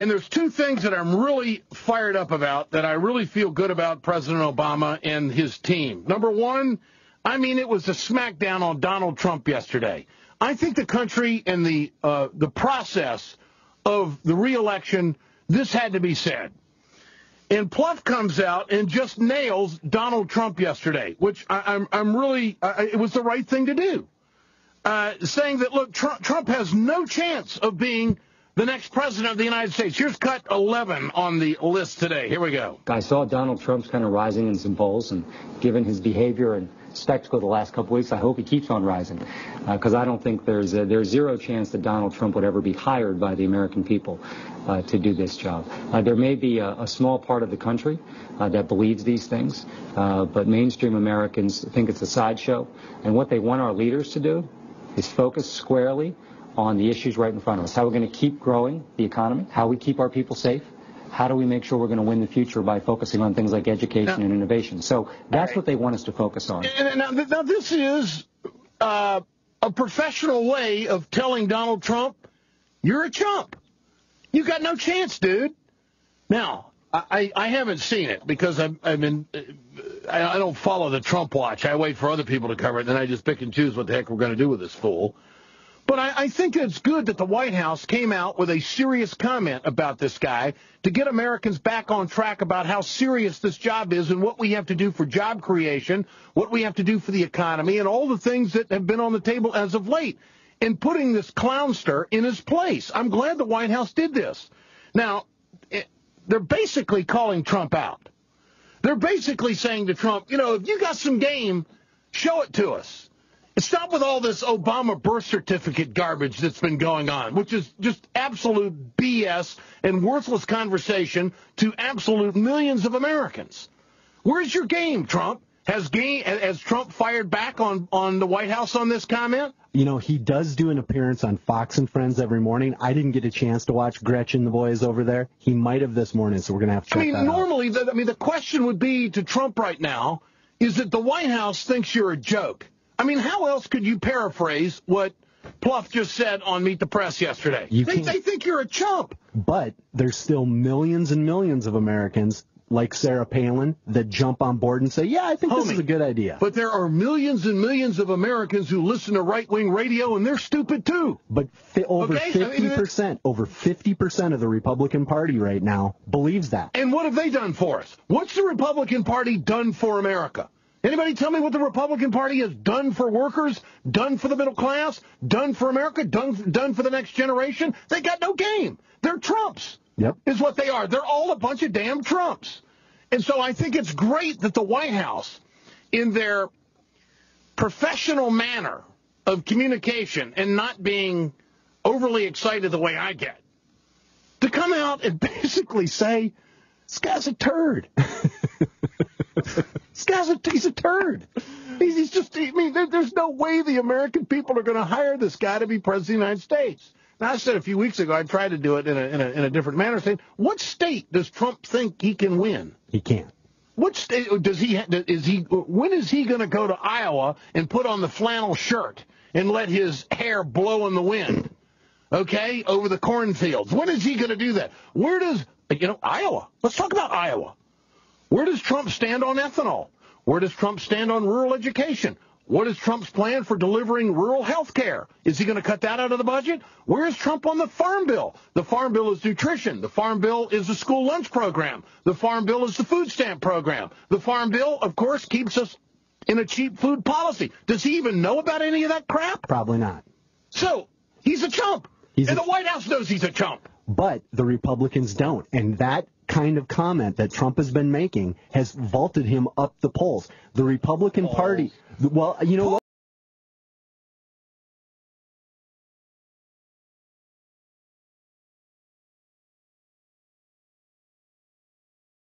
And there's two things that I'm really fired up about that I really feel good about President Obama and his team. Number one, I mean, it was a smackdown on Donald Trump yesterday. I think the country and the process of the re-election, this had to be said. And Pluff comes out and just nails Donald Trump yesterday, which I'm really, it was the right thing to do. Saying that, look, Trump has no chance of being the next president of the United States. Here's cut 11 on the list today. Here we go. I saw Donald Trump's kind of rising in some polls, and given his behavior and spectacle the last couple weeks, I hope he keeps on rising, because I don't think there's zero chance that Donald Trump would ever be hired by the American people to do this job. There may be a small part of the country that believes these things, but mainstream Americans think it's a sideshow, and what they want our leaders to do is focus squarely on the issues right in front of us. How we're going to keep growing the economy, how we keep our people safe, how do we make sure we're going to win the future by focusing on things like education and innovation. So that's what they want us to focus on. Now this is a professional way of telling Donald Trump, you're a chump. You got no chance, dude. Now, I haven't seen it because I don't follow the Trump watch. I wait for other people to cover it, and then I just pick and choose what the heck we're going to do with this fool. But I think it's good that the White House came out with a serious comment about this guy to get Americans back on track about how serious this job is and what we have to do for job creation, what we have to do for the economy, and all the things that have been on the table as of late, and putting this clownster in his place. I'm glad the White House did this. Now, they're basically calling Trump out. They're basically saying to Trump, you know, if you got some game, show it to us. Stop with all this Obama birth certificate garbage that's been going on, which is just absolute BS and worthless conversation to absolute millions of Americans. Where's your game, Trump? Has Trump fired back on the White House on this comment? You know, he does do an appearance on Fox and Friends every morning. I didn't get a chance to watch Gretchen, the boys over there. He might have this morning, so we're going to have to check that out. Normally, the question would be to Trump right now is that the White House thinks you're a joke. I mean, how else could you paraphrase what Pluff just said on Meet the Press yesterday? They think you're a chump. But there's still millions and millions of Americans like Sarah Palin that jump on board and say, yeah, I think this is a good idea. But there are millions and millions of Americans who listen to right-wing radio, and they're stupid, too. But over 50% of the Republican Party right now believes that. And what have they done for us? What's the Republican Party done for America? Anybody tell me what the Republican Party has done for workers, done for the middle class, done for America, done for the next generation? They got no game. They're Trumps. Yep. Is what they are. They're all a bunch of damn Trumps. And so I think it's great that the White House, in their professional manner of communication and not being overly excited the way I get, to come out and basically say, this guy's a turd. He's a turd. He's just, I mean, there's no way the American people are going to hire this guy to be president of the United States. Now, I said a few weeks ago, I tried to do it in a different manner, saying, what state does Trump think he can win? He can't. What state when is he going to go to Iowa and put on the flannel shirt and let his hair blow in the wind? Okay, over the cornfields. When is he going to do that? Where does, Iowa? Let's talk about Iowa. Where does Trump stand on ethanol? Where does Trump stand on rural education? What is Trump's plan for delivering rural health care? Is he going to cut that out of the budget? Where is Trump on the Farm Bill? The Farm Bill is nutrition. The Farm Bill is the school lunch program. The Farm Bill is the food stamp program. The Farm Bill, of course, keeps us in a cheap food policy. Does he even know about any of that crap? Probably not. So, he's a chump. And the White House knows he's a chump. But the Republicans don't. And that kind of comment that Trump has been making has vaulted him up the polls. The Republican Party, well, you know what?